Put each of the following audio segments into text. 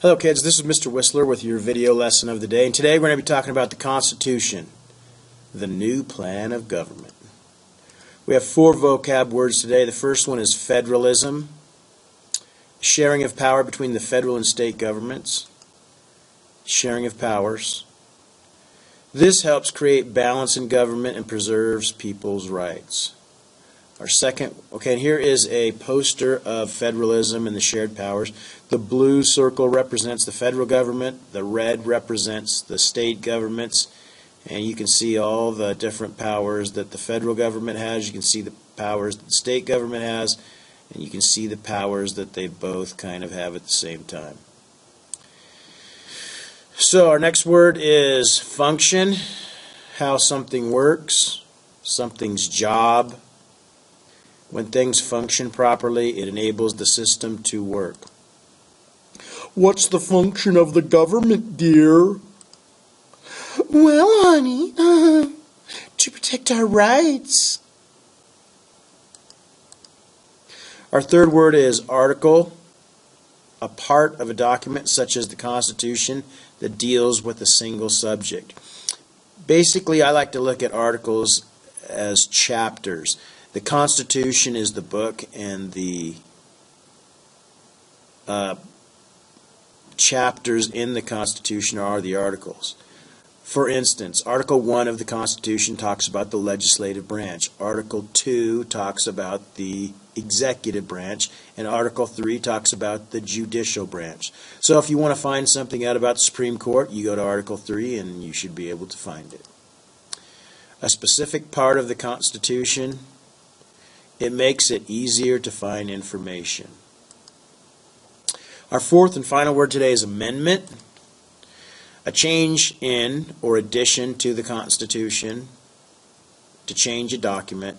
Hello kids, this is Mr. Whistler with your video lesson of the day, and today we're going to be talking about the Constitution, the new plan of government. We have 4 vocab words today. The first one is federalism, sharing of power between the federal and state governments, sharing of powers. This helps create balance in government and preserves people's rights. Our second, and here is a poster of federalism and the shared powers. The blue circle represents the federal government, the red represents the state governments, and you can see all the different powers that the federal government has. You can see the powers that the state government has, and you can see the powers that they both kind of have at the same time. So our next word is function, how something works, something's job. When things function properly, it enables the system to work. What's the function of the government, dear? Well, honey, to protect our rights. Our third word is article, a part of a document such as the Constitution that deals with a single subject. Basically, I like to look at articles as chapters. The Constitution is the book, and the chapters in the Constitution are the articles. For instance, Article 1 of the Constitution talks about the legislative branch. Article 2 talks about the executive branch, and Article 3 talks about the judicial branch. So if you want to find something out about the Supreme Court, you go to Article 3 and you should be able to find it. A specific part of the Constitution, it makes it easier to find information. Our fourth and final word today is amendment. A change in or addition to the Constitution to change a document.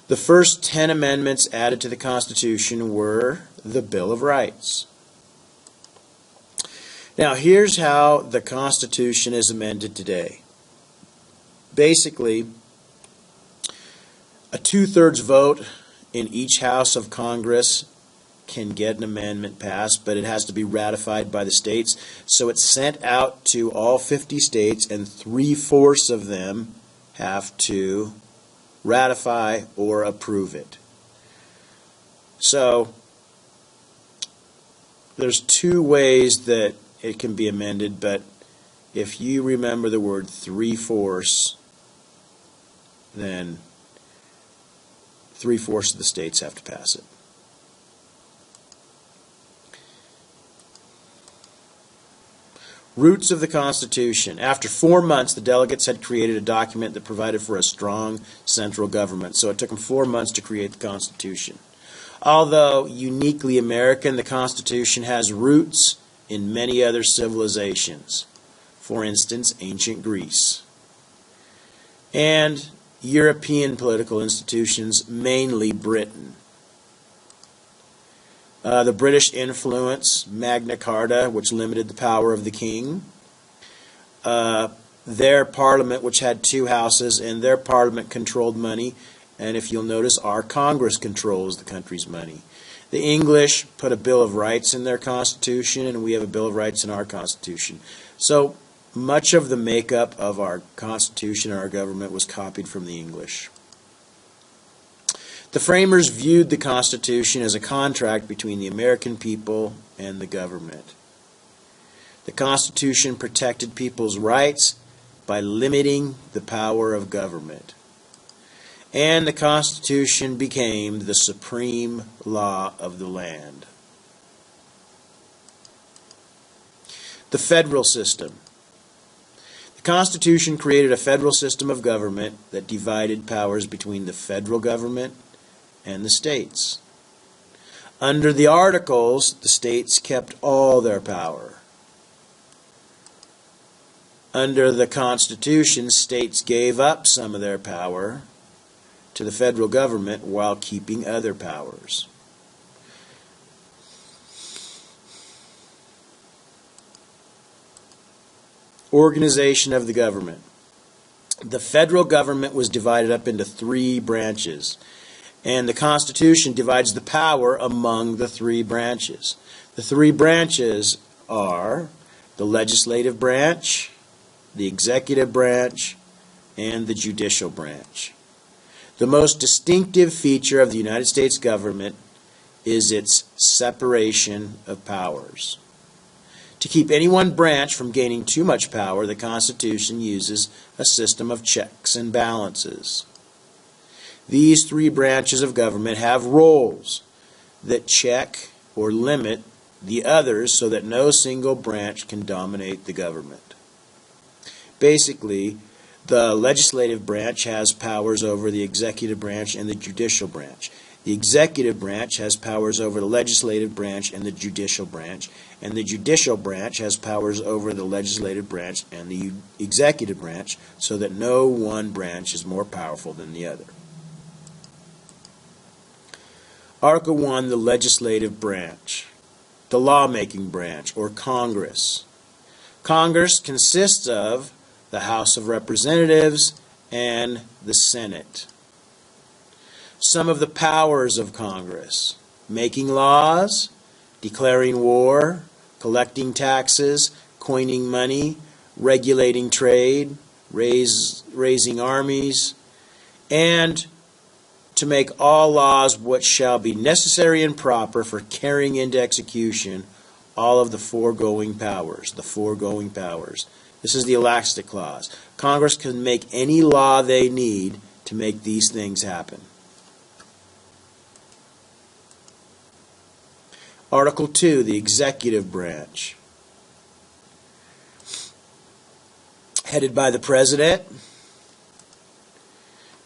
The first 10 amendments added to the Constitution were the Bill of Rights. Now here's how the Constitution is amended today. Basically, a 2/3 vote in each house of Congress can get an amendment passed, but it has to be ratified by the states. So it's sent out to all 50 states, and 3/4 of them have to ratify or approve it. So there's 2 ways that it can be amended, but if you remember the word 3/4, then 3/4 of the states have to pass it. Roots of the Constitution. After 4 months, the delegates had created a document that provided for a strong central government. So it took them 4 months to create the Constitution. Although uniquely American, the Constitution has roots in many other civilizations. For instance, ancient Greece. And European political institutions, mainly Britain. The British influence, Magna Carta, which limited the power of the king. Their parliament, which had 2 houses, and their parliament controlled money. And if you'll notice, our Congress controls the country's money. The English put a Bill of Rights in their Constitution, and we have a Bill of Rights in our Constitution. So much of the makeup of our Constitution and our government was copied from the English. The framers viewed the Constitution as a contract between the American people and the government. The Constitution protected people's rights by limiting the power of government. And the Constitution became the supreme law of the land. The federal system. The Constitution created a federal system of government that divided powers between the federal government and the states. Under the Articles, the states kept all their power. Under the Constitution, states gave up some of their power to the federal government while keeping other powers. Organization of the government. The federal government was divided up into 3 branches. And the Constitution divides the power among the three branches. The three branches are the legislative branch, the executive branch, and the judicial branch. The most distinctive feature of the United States government is its separation of powers. To keep any one branch from gaining too much power, the Constitution uses a system of checks and balances. These three branches of government have roles that check or limit the others so that no single branch can dominate the government. Basically, the legislative branch has powers over the executive branch and the judicial branch. The executive branch has powers over the legislative branch and the judicial branch, and the judicial branch has powers over the legislative branch and the executive branch, so that no one branch is more powerful than the other. Article 1, the legislative branch. The lawmaking branch, or Congress. Congress consists of the House of Representatives and the Senate. Some of the powers of Congress: making laws, declaring war, collecting taxes, coining money, regulating trade, raising armies, and to make all laws what shall be necessary and proper for carrying into execution all of the foregoing powers. The foregoing powers. This is the elastic clause. Congress can make any law they need to make these things happen. Article 2, the executive branch. Headed by the President,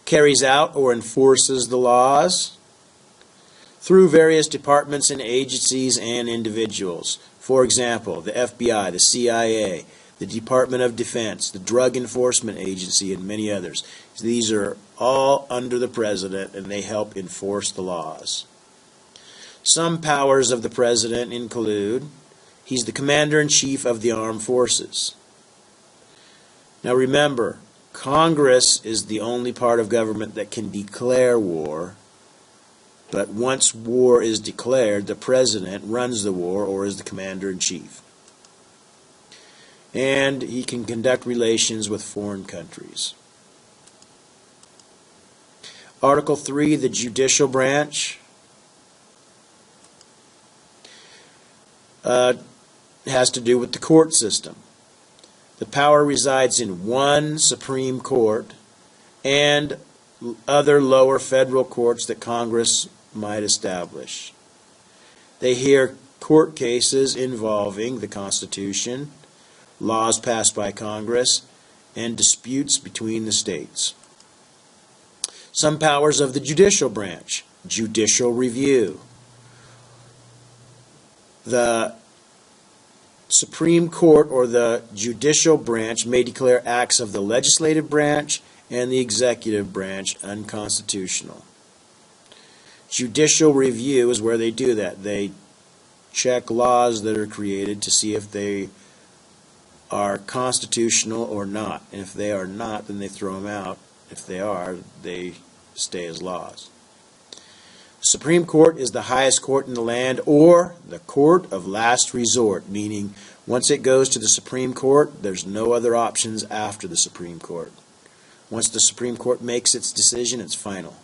carries out or enforces the laws through various departments and agencies and individuals. For example, the FBI, the CIA, the Department of Defense, the Drug Enforcement Agency, and many others. These are all under the President, and they help enforce the laws. Some powers of the President include: he's the Commander-in-Chief of the Armed Forces. Now remember, Congress is the only part of government that can declare war, but once war is declared, the President runs the war or is the Commander-in-Chief. And he can conduct relations with foreign countries. Article 3, the judicial branch, has to do with the court system. The power resides in one Supreme Court and other lower federal courts that Congress might establish. They hear court cases involving the Constitution, laws passed by Congress, and disputes between the states. Some powers of the judicial branch: judicial review. The Supreme Court or the judicial branch may declare acts of the legislative branch and the executive branch unconstitutional. Judicial review is where they do that. They check laws that are created to see if they are constitutional or not. And if they are not, then they throw them out. If they are, they stay as laws. Supreme Court is the highest court in the land, or the court of last resort, meaning once it goes to the Supreme Court, there's no other options after the Supreme Court. Once the Supreme Court makes its decision, it's final.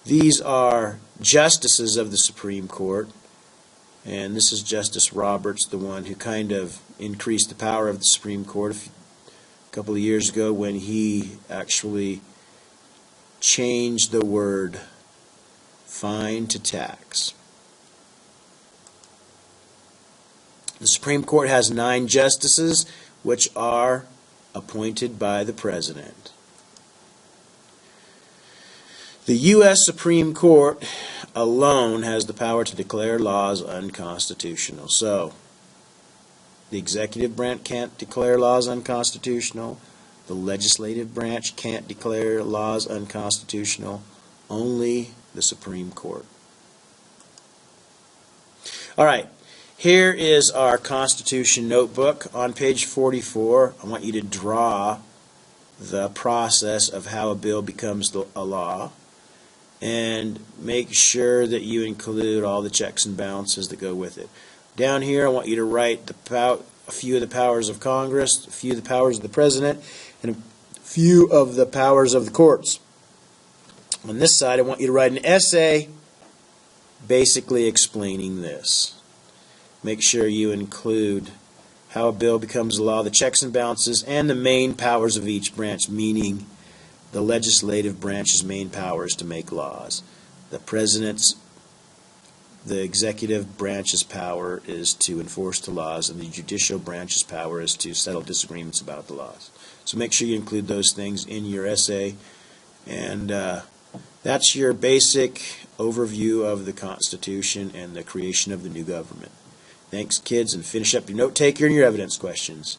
These are justices of the Supreme Court, and this is Justice Roberts, the one who kind of increased the power of the Supreme Court a couple of years ago when he actually changed the word fine to tax. The Supreme Court has 9 justices, which are appointed by the President. The U.S. Supreme Court alone has the power to declare laws unconstitutional. So, the executive branch can't declare laws unconstitutional. The legislative branch can't declare laws unconstitutional. Only the Supreme Court. All right, here is our Constitution notebook. On page 44, I want you to draw the process of how a bill becomes a law, and make sure that you include all the checks and balances that go with it. Down here, I want you to write a few of the powers of Congress, a few of the powers of the President, and a few of the powers of the courts. On this side, I want you to write an essay basically explaining this. Make sure you include how a bill becomes a law, the checks and balances, and the main powers of each branch, meaning the legislative branch's main powers to make laws. The executive branch's power is to enforce the laws, and the judicial branch's power is to settle disagreements about the laws. So make sure you include those things in your essay. And that's your basic overview of the Constitution and the creation of the new government. Thanks, kids, and finish up your note taker and your evidence questions.